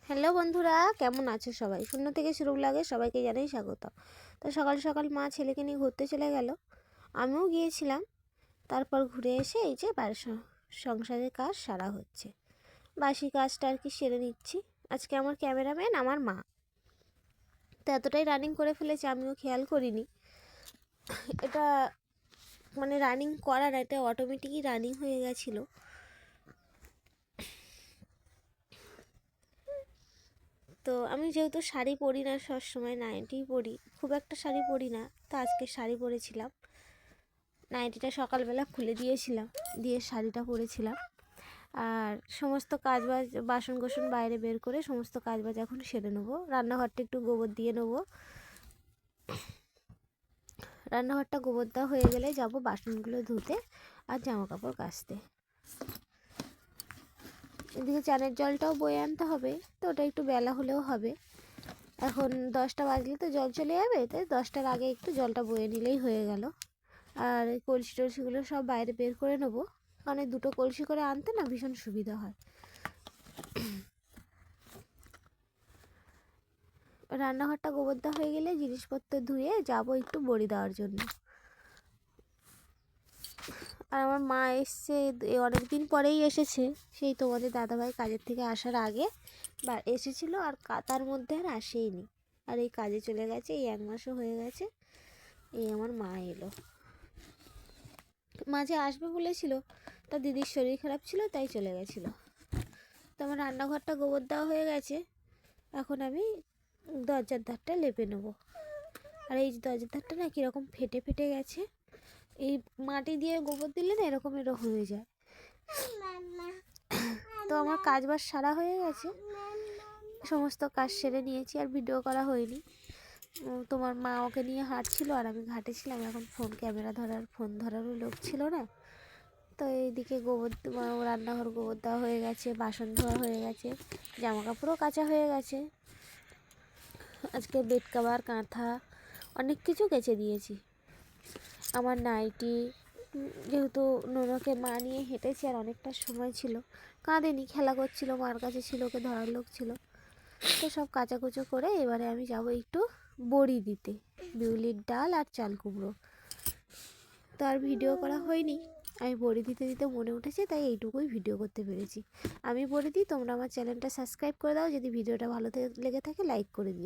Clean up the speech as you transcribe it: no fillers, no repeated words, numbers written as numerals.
Hello বন্ধুরা, কেমন আছো সবাই? শূন্য থেকে শুরু লাগে সবাইকে জানাই স্বাগত। তো সকাল সকাল মা ছেলেকে নিয়ে ঘুরতে চলে গেল, আমিও গিয়েছিলাম। তারপর ঘুরে এসে এই যে সংসারের কাজ সারা হচ্ছে, বাসি কাজটা আর কি সেরে নিচ্ছি। আজকে আমার ক্যামেরাম্যান আমার মা, তো এতটাই রানিং করে ফেলেছে আমিও খেয়াল করিনি। এটা মানে রানিং করা না, এটা অটোমেটিকই রানিং হয়ে গেছিলো। তো আমি যেহেতু শাড়ি পরি না, সবসময় নাইটিই পরি, খুব একটা শাড়ি পরি না, তো আজকে শাড়ি পরেছিলাম। নাইটিটা সকালবেলা খুলে দিয়েছিলাম, দিয়ে শাড়িটা পরেছিলাম। আর সমস্ত কাজবাজ বাসন কোসন বাইরে বের করে সমস্ত কাজবাজ এখন সেরে নেবো। রান্নাঘরটা একটু গোবর দিয়ে নেবো। রান্নাঘরটা গোবর দেওয়া হয়ে গেলে যাব বাসনগুলো ধুতে আর জামা কাপড় কাচতে। এদিকে চানের জলটাও বয়ে আনতে হবে, তো ওটা একটু বেলা হলেও হবে। এখন 10টা বাজলে তো জল চলে যাবে, তাই 10টার আগে একটু জলটা বয়ে নিলেই হয়ে গেল। আর কলসি টলসিগুলো সব বাইরে বের করে নেবো, কারণ এই দুটো কলসি করে আনতে না ভীষণ সুবিধা হয়। রান্নাঘরটা গোবর দেওয়া হয়ে গেলে জিনিসপত্র ধুয়ে যাব একটু বড়ি দেওয়ার জন্য। আর আমার মা এসছে অনেকদিন পরেই এসেছে, সেই তোমাদের দাদাভাই কাজের থেকে আসার আগে বা এসেছিল, আর তার মধ্যে আর আসেইনি। আর এই কাজে চলে গেছে, এই 1 মাসও হয়ে গেছে। এই আমার মা এলো, মাঝে আসবে বলেছিল, তার দিদির শরীর খারাপ ছিল তাই চলে গেছিলো। তো আমার রান্নাঘরটা গোবর দেওয়া হয়ে গেছে, এখন আমি দরজার ধারটা লেপে নেবো। আর এই দরজার ধারটা না কীরকম ফেটে ফেটে গেছে, এই মাটি দিয়ে গোবর দিলে না এরকম হয়ে যায়। তো আমার কাজ বাজ সারা হয়ে গেছে, সমস্ত কাজ সেরে নিয়েছি, আর ভিডিও করা হয়নি। তোমার মা ওকে নিয়ে হাঁটছিল আর আমি ঘাটে ছিলাম, এখন ফোন ধরারও লোক ছিল না। তো এইদিকে রান্নাঘর গোবর দেওয়া হয়ে গেছে, বাসন ধোয়া হয়ে গেছে, জামা কাপড়ও কাচা হয়ে গেছে। আজকে বেড কভার কাঁথা অনেক কিছু কেচে দিয়েছি। আমার নাইটি, যেহেতু নোনোকে মা নিয়ে হেঁটেছি আর অনেকটা সময় ছিল, কাঁদেনি, খেলা করছিল, মার কাছে ছিল, ওকে ধরার লোক ছিল। তো সব কাচাকুচো করে এবারে আমি যাব একটু বড়ি দিতে, বিউলির ডাল আর চাল কুমড়ো। তো আর ভিডিও করা হয়নি, আমি বড়ি দিতে দিতে মনে উঠেছে, তাই এইটুকুই ভিডিও করতে পেরেছি। আমি বলে দিই, তোমরা আমার চ্যানেলটা সাবস্ক্রাইব করে দাও, যদি ভিডিওটা ভালো লেগে থাকে লাইক করে দিও।